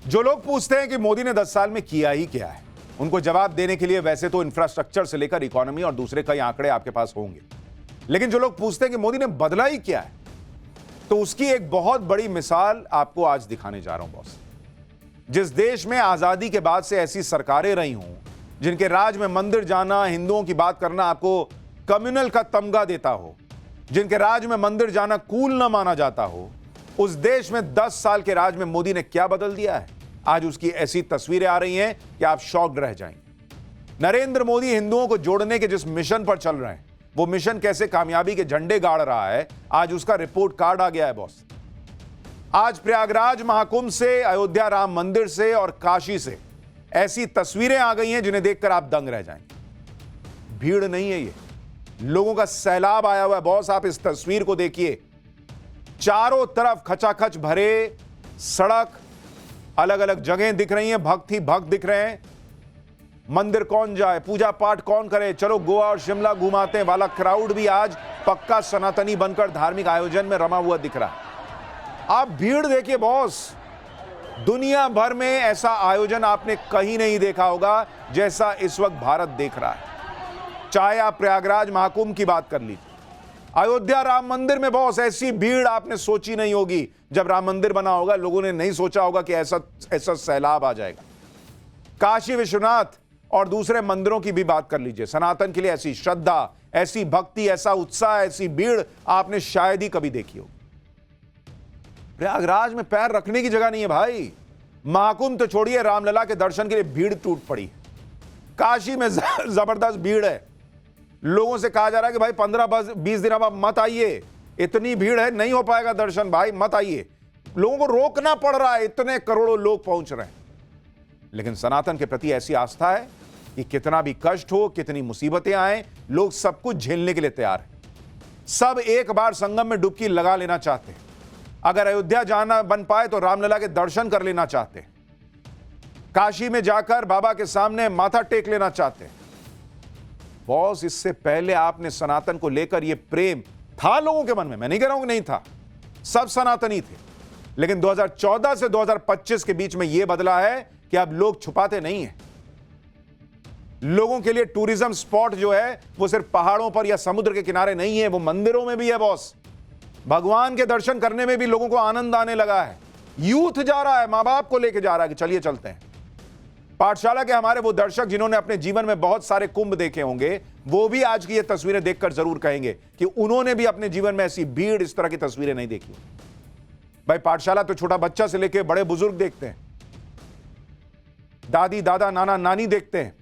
जो लोग पूछते हैं कि मोदी ने 10 साल में किया ही क्या है, उनको जवाब देने के लिए वैसे तो इंफ्रास्ट्रक्चर से लेकर इकोनॉमी और दूसरे कई आंकड़े आपके पास होंगे, लेकिन जो लोग पूछते हैं कि मोदी ने बदला ही क्या है, तो उसकी एक बहुत बड़ी मिसाल आपको आज दिखाने जा रहा हूं बॉस। जिस देश में आजादी के बाद से ऐसी सरकारें रही हों, जिनके राज में मंदिर जाना, हिंदुओं की बात करना आपको कम्युनल का तमगा देता हो, जिनके राज में मंदिर जाना कूल ना माना जाता हो, उस देश में 10 साल के राज में मोदी ने क्या बदल दिया है, आज उसकी ऐसी तस्वीरें आ रही हैं कि आप शॉक्ड रह जाएंगे। नरेंद्र मोदी हिंदुओं को जोड़ने के जिस मिशन पर चल रहे हैं, वो मिशन कैसे कामयाबी के झंडे गाड़ रहा है, आज उसका रिपोर्ट कार्ड आ गया है बॉस। आज प्रयागराज महाकुंभ से, अयोध्या राम मंदिर से और काशी से ऐसी तस्वीरें आ गई हैं जिन्हें देखकर आप दंग रह जाएंगे। भीड़ नहीं है, ये लोगों का सैलाब आया हुआ है बॉस। आप इस तस्वीर को देखिए, चारों तरफ खचाखच भरे सड़क, अलग अलग जगह दिख रही हैं, भक्त ही भक्त दिख रहे हैं। मंदिर कौन जाए, पूजा पाठ कौन करे, चलो गोवा और शिमला घुमाते हैं वाला क्राउड भी आज पक्का सनातनी बनकर धार्मिक आयोजन में रमा हुआ दिख रहा है। आप भीड़ देखिए बॉस, दुनिया भर में ऐसा आयोजन आपने कहीं नहीं देखा होगा जैसा इस वक्त भारत देख रहा है। चाहे आप प्रयागराज महाकुंभ की बात कर लीजिए, अयोध्या राम मंदिर में बॉस ऐसी भीड़ आपने सोची नहीं होगी। जब राम मंदिर बना होगा, लोगों ने नहीं सोचा होगा कि ऐसा सैलाब आ जाएगा। काशी विश्वनाथ और दूसरे मंदिरों की भी बात कर लीजिए, सनातन के लिए ऐसी श्रद्धा, ऐसी भक्ति, ऐसा उत्साह, ऐसी भीड़ आपने शायद ही कभी देखी हो। प्रयागराज में पैर रखने की जगह नहीं है भाई। महाकुंभ तो छोड़िए, रामलला के दर्शन के लिए भीड़ टूट पड़ी। काशी में जबरदस्त भीड़ है। लोगों से कहा जा रहा है कि भाई 15-20 दिन अब मत आइए, इतनी भीड़ है, नहीं हो पाएगा दर्शन, भाई मत आइए। लोगों को रोकना पड़ रहा है, इतने करोड़ों लोग पहुंच रहे हैं। लेकिन सनातन के प्रति ऐसी आस्था है कि कितना भी कष्ट हो, कितनी मुसीबतें आए, लोग सब कुछ झेलने के लिए तैयार हैं। सब एक बार संगम में डुबकी लगा लेना चाहते हैं। अगर अयोध्या जाना बन पाए तो रामलला के दर्शन कर लेना चाहते हैं। काशी में जाकर बाबा के सामने माथा टेक लेना चाहते हैं। बॉस, इससे पहले आपने सनातन को लेकर यह प्रेम था लोगों के मन में, मैं नहीं कह रहा हूं कि नहीं था, सब सनातनी थे। लेकिन 2014 से 2025 के बीच में यह बदला है कि अब लोग छुपाते नहीं हैं। लोगों के लिए टूरिज्म स्पॉट जो है वो सिर्फ पहाड़ों पर या समुद्र के किनारे नहीं है, वो मंदिरों में भी है बॉस। भगवान के दर्शन करने में भी लोगों को आनंद आने लगा है। यूथ जा रहा है, मां बाप को लेकर जा रहा है कि चलिए चलते हैं। पाठशाला के हमारे वो दर्शक जिन्होंने अपने जीवन में बहुत सारे कुंभ देखे होंगे, वो भी आज की ये तस्वीरें देखकर जरूर कहेंगे कि उन्होंने भी अपने जीवन में ऐसी भीड़, इस तरह की तस्वीरें नहीं देखी। भाई, पाठशाला तो छोटा बच्चा से लेकर बड़े बुजुर्ग देखते हैं, दादी दादा नाना नानी देखते हैं।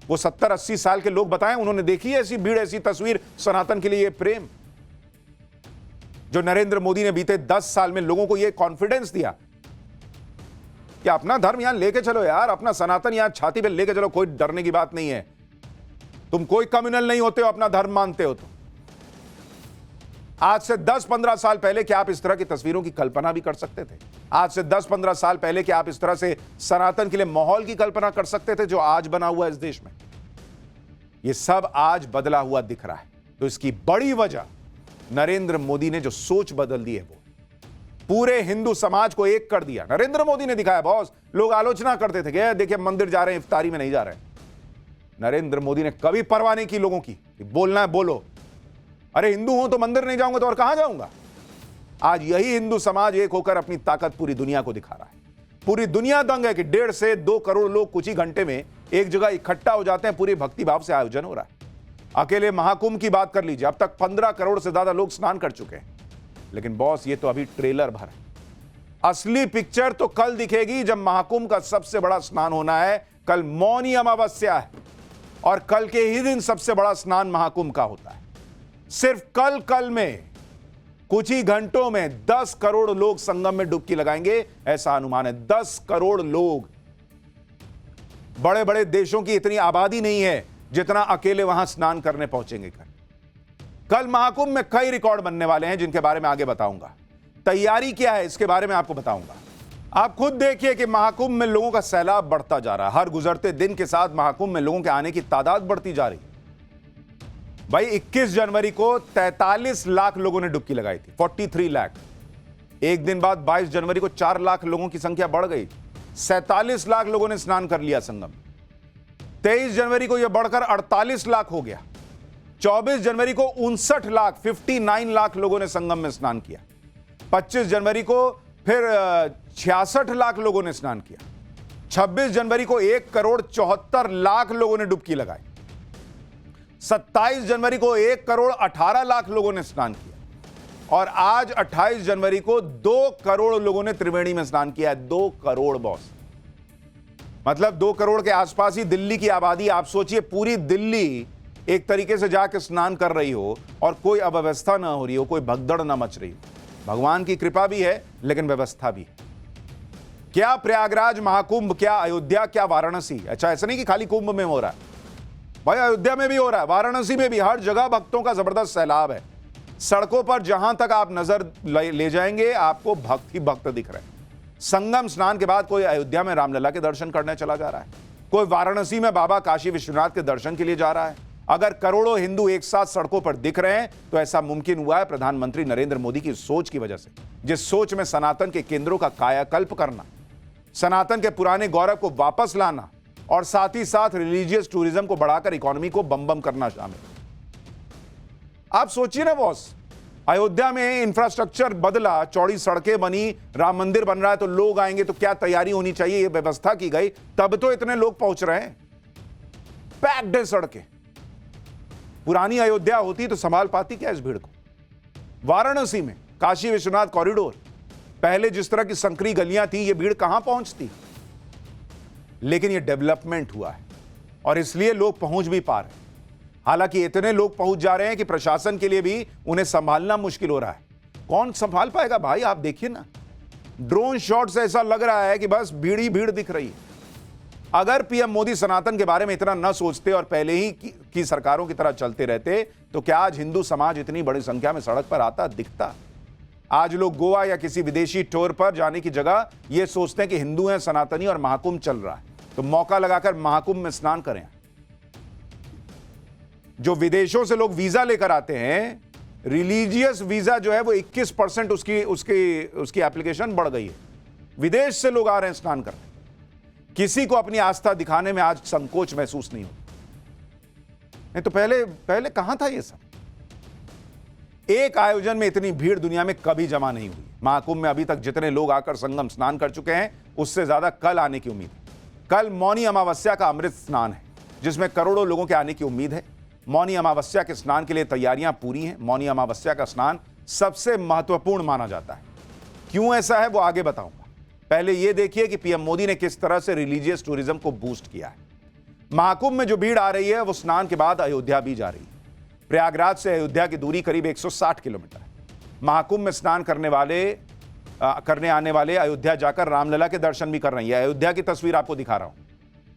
वो 70-80 साल के लोग बताएं, उन्होंने देखी है ऐसी भीड़, ऐसी तस्वीर, सनातन के लिए ये प्रेम। जो नरेंद्र मोदी ने बीते 10 साल में लोगों को यह कॉन्फिडेंस दिया कि अपना धर्म यहां लेके चलो यार, अपना सनातन यहां छाती पे लेके चलो, कोई डरने की बात नहीं है। तुम कोई कम्युनल नहीं होते हो, अपना धर्म मानते हो तो। आज से 10-15 साल पहले क्या आप इस तरह की तस्वीरों की कल्पना भी कर सकते थे? आज से 10-15 साल पहले क्या आप इस तरह से सनातन के लिए माहौल की कल्पना कर सकते थे जो आज बना हुआ है इस देश में? यह सब आज बदला हुआ दिख रहा है। तो इसकी बड़ी वजह नरेंद्र मोदी ने जो सोच बदल दी है, वो पूरे हिंदू समाज को एक कर दिया। नरेंद्र मोदी ने दिखाया बॉस। लोग आलोचना करते थे कि देखिए मंदिर जा रहे हैं, इफ्तारी में नहीं जा रहे हैं। नरेंद्र मोदी ने कभी परवाह नहीं की लोगों की, बोलना है बोलो। अरे हिंदू हूं तो मंदिर नहीं जाऊंगा तो और कहां जाऊंगा? आज यही हिंदू समाज एक होकर अपनी ताकत पूरी दुनिया को दिखा रहा है। पूरी दुनिया दंग है कि 1.5 से 2 करोड़ लोग कुछ ही घंटे में एक जगह इकट्ठा हो जाते हैं। पूरे भक्तिभाव से आयोजन हो रहा है। अकेले महाकुंभ की बात कर लीजिए, अब तक 15 करोड़ से ज्यादा लोग स्नान कर चुके हैं। लेकिन बॉस, ये तो अभी ट्रेलर भर है। असली पिक्चर तो कल दिखेगी, जब महाकुंभ का सबसे बड़ा स्नान होना है। कल मौनी अमावस्या है और कल के ही दिन सबसे बड़ा स्नान महाकुंभ का होता है। सिर्फ कल में कुछ ही घंटों में 10 करोड़ लोग संगम में डुबकी लगाएंगे, ऐसा अनुमान है। 10 करोड़ लोग। बड़े बड़े देशों की इतनी आबादी नहीं है जितना अकेले वहां स्नान करने पहुंचेंगे। कल महाकुंभ में कई रिकॉर्ड बनने वाले हैं जिनके बारे में आगे बताऊंगा। तैयारी क्या है इसके बारे में आपको बताऊंगा। आप खुद देखिए कि महाकुंभ में लोगों का सैलाब बढ़ता जा रहा है। हर गुजरते दिन के साथ महाकुंभ में लोगों के आने की तादाद बढ़ती जा रही। भाई, 21 जनवरी को 43 लाख लोगों ने डुबकी लगाई थी, 43 लाख। एक दिन बाद 22 जनवरी को 4 लाख लोगों की संख्या बढ़ गई। 47 लाख लोगों ने स्नान कर लिया संगम। 23 जनवरी को यह बढ़कर 48 लाख हो गया। 24 जनवरी को 59 लाख लोगों ने संगम में स्नान किया। 25 जनवरी को फिर 66 लाख लोगों ने स्नान किया। 26 जनवरी को 1,74,00,000 लोगों ने डुबकी लगाई। 27 जनवरी को 1,18,00,000 लोगों ने स्नान किया। और आज 28 जनवरी को 2 करोड़ लोगों ने त्रिवेणी में स्नान किया है। 2 करोड़ बॉस, मतलब 2 करोड़ के आसपास ही दिल्ली की आबादी। आप सोचिए, पूरी दिल्ली एक तरीके से जाकर स्नान कर रही हो और कोई अव्यवस्था ना हो रही हो, कोई भगदड़ ना मच रही हो। भगवान की कृपा भी है, लेकिन व्यवस्था भी है। क्या प्रयागराज महाकुंभ, क्या अयोध्या, क्या वाराणसी? अच्छा, ऐसा नहीं कि खाली कुंभ में हो रहा है भाई, अयोध्या में भी हो रहा है, वाराणसी में भी। हर जगह भक्तों का जबरदस्त सैलाब है। सड़कों पर जहां तक आप नजर ले जाएंगे, आपको भक्त ही भक्त दिख रहे हैं। संगम स्नान के बाद कोई अयोध्या में रामलला के दर्शन करने चला जा रहा है, कोई वाराणसी में बाबा काशी विश्वनाथ के दर्शन के लिए जा रहा है। अगर करोड़ों हिंदू एक साथ सड़कों पर दिख रहे हैं तो ऐसा मुमकिन हुआ है प्रधानमंत्री नरेंद्र मोदी की सोच की वजह से, जिस सोच में सनातन के केंद्रों का कायाकल्प करना, सनातन के पुराने गौरव को वापस लाना और साथ ही साथ रिलीजियस टूरिज्म को बढ़ाकर इकोनॉमी को बम बम करना शामिल। आप सोचिए ना बॉस, अयोध्या में इंफ्रास्ट्रक्चर बदला, चौड़ी सड़कें बनी, राम मंदिर बन रहा है, तो लोग आएंगे तो क्या तैयारी होनी चाहिए, ये व्यवस्था की गई, तब तो इतने लोग पहुंच रहे हैं। पैक्ड है सड़कें। पुरानी अयोध्या होती तो संभाल पाती क्या इस भीड़ को? वाराणसी में काशी विश्वनाथ कॉरिडोर, पहले जिस तरह की संकरी गलियां थी, ये भीड़ कहां पहुंचती? लेकिन ये डेवलपमेंट हुआ है और इसलिए लोग पहुंच भी पा रहे हैं। हालांकि इतने लोग पहुंच जा रहे हैं कि प्रशासन के लिए भी उन्हें संभालना मुश्किल हो रहा है। कौन संभाल पाएगा भाई? आप देखिए ना, ड्रोन शॉट से ऐसा लग रहा है कि बस भीड़ ही भीड़ दिख रही है। अगर पीएम मोदी सनातन के बारे में इतना न सोचते और पहले ही की सरकारों की तरह चलते रहते, तो क्या आज हिंदू समाज इतनी बड़ी संख्या में सड़क पर आता दिखता? आज लोग गोवा या किसी विदेशी टूर पर जाने की जगह यह सोचते हैं कि हिंदू हैं, सनातनी और महाकुंभ चल रहा है, तो मौका लगाकर महाकुंभ में स्नान करें। जो विदेशों से लोग वीजा लेकर आते हैं, रिलीजियस वीजा जो है वो 21% उसकी एप्लीकेशन बढ़ गई है। विदेश से लोग आ रहे हैं स्नान करने। किसी को अपनी आस्था दिखाने में आज संकोच महसूस नहीं होता। नहीं तो पहले कहां था ये सब? एक आयोजन में इतनी भीड़ दुनिया में कभी जमा नहीं हुई। महाकुंभ में अभी तक जितने लोग आकर संगम स्नान कर चुके हैं, उससे ज्यादा कल आने की उम्मीद है। कल मौनी अमावस्या का अमृत स्नान है, जिसमें करोड़ों लोगों के आने की उम्मीद है। मौनी अमावस्या के स्नान के लिए तैयारियां पूरी हैं। मौनी अमावस्या का स्नान सबसे महत्वपूर्ण माना जाता है। क्यों ऐसा है वो आगे बताऊंगा। पहले यह देखिए कि पीएम मोदी ने किस तरह से रिलीजियस टूरिज्म को बूस्ट किया है। महाकुंभ में जो भीड़ आ रही है वो स्नान के बाद अयोध्या भी जा रही है। प्रयागराज से अयोध्या की दूरी करीब 160 किलोमीटर है। महाकुंभ में स्नान करने आने वाले अयोध्या जाकर रामलला के दर्शन भी कर रहे हैं। अयोध्या की तस्वीर आपको दिखा रहा हूं।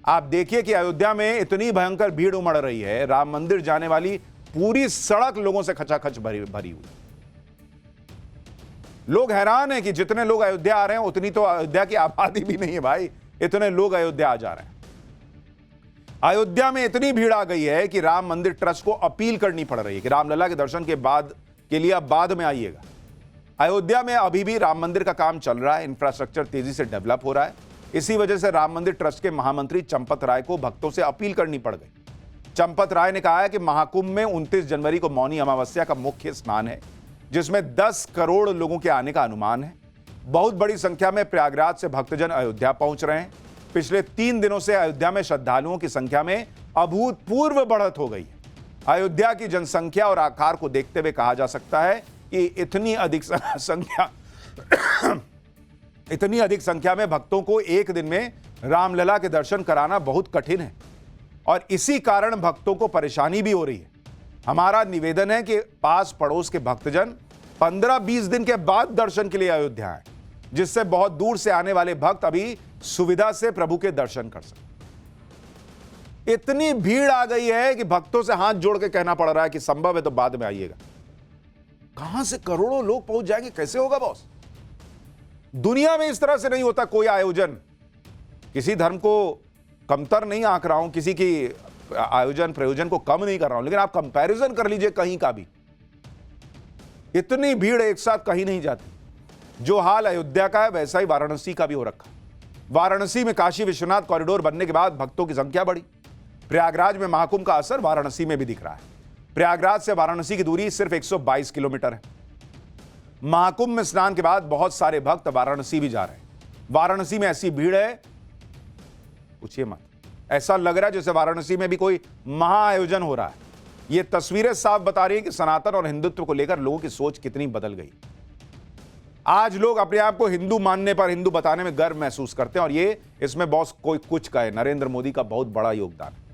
आप देखिए कि अयोध्या में इतनी भयंकर भीड़ उमड़ रही है। राम मंदिर जाने वाली पूरी सड़क लोगों से खचाखच भरी हुई। लोग हैरान हैं कि जितने लोग अयोध्या आ रहे हैं उतनी तो अयोध्या की आबादी भी नहीं है भाई, इतने लोग अयोध्या आ जा रहे हैं। अयोध्या में इतनी भीड़ आ गई है कि राम मंदिर ट्रस्ट को अपील करनी पड़ रही है कि रामलला के दर्शन के लिए अब बाद में आइएगा। अयोध्या में अभी भी राम मंदिर का काम चल रहा है, इंफ्रास्ट्रक्चर तेजी से डेवलप हो रहा है। इसी वजह से राम मंदिर ट्रस्ट के महामंत्री चंपत राय को भक्तों से अपील करनी पड़ गई। चंपत राय ने कहा है कि महाकुंभ में 29 जनवरी को मौनी अमावस्या का मुख्य स्नान है, जिसमें 10 करोड़ लोगों के आने का अनुमान है। बहुत बड़ी संख्या में प्रयागराज से भक्तजन अयोध्या पहुंच रहे हैं। पिछले 3 दिनों से अयोध्या में श्रद्धालुओं की संख्या में अभूतपूर्व बढ़त हो गई है। अयोध्या की जनसंख्या और आकार को देखते हुए कहा जा सकता है कि इतनी अधिक संख्या में भक्तों को एक दिन में रामलला के दर्शन कराना बहुत कठिन है और इसी कारण भक्तों को परेशानी भी हो रही है। हमारा निवेदन है कि पास पड़ोस के भक्तजन 15-20 दिन के बाद दर्शन के लिए अयोध्या आए, जिससे बहुत दूर से आने वाले भक्त अभी सुविधा से प्रभु के दर्शन कर सकें। इतनी भीड़ आ गई है कि भक्तों से हाथ जोड़ के कहना पड़ रहा है कि संभव है तो बाद में आइएगा। कहां से करोड़ों लोग पहुंच जाएंगे? कैसे होगा बॉस? दुनिया में इस तरह से नहीं होता कोई आयोजन। किसी धर्म को कमतर नहीं आंक रहा हूं, किसी की आयोजन प्रयोजन को कम नहीं कर रहा हूं, लेकिन आप कंपैरिजन कर लीजिए कहीं का भी, इतनी भीड़ एक साथ कहीं नहीं जाती। जो हाल अयोध्या का है वैसा ही वाराणसी का भी हो रखा। वाराणसी में काशी विश्वनाथ कॉरिडोर बनने के बाद भक्तों की संख्या बढ़ी। प्रयागराज में महाकुंभ का असर वाराणसी में भी दिख रहा है। प्रयागराज से वाराणसी की दूरी सिर्फ 122 किलोमीटर है। महाकुंभ में स्नान के बाद बहुत सारे भक्त वाराणसी भी जा रहे हैं। वाराणसी में ऐसी भीड़ है, पूछिए मत। ऐसा लग रहा है जैसे वाराणसी में भी कोई महाआयोजन हो रहा है। ये तस्वीरें साफ बता रही हैं कि सनातन और हिंदुत्व को लेकर लोगों की सोच कितनी बदल गई। आज लोग अपने आप को हिंदू मानने पर, हिंदू बताने में गर्व महसूस करते हैं, और ये इसमें बॉस कोई कुछ कहे, नरेंद्र मोदी का बहुत बड़ा योगदान है।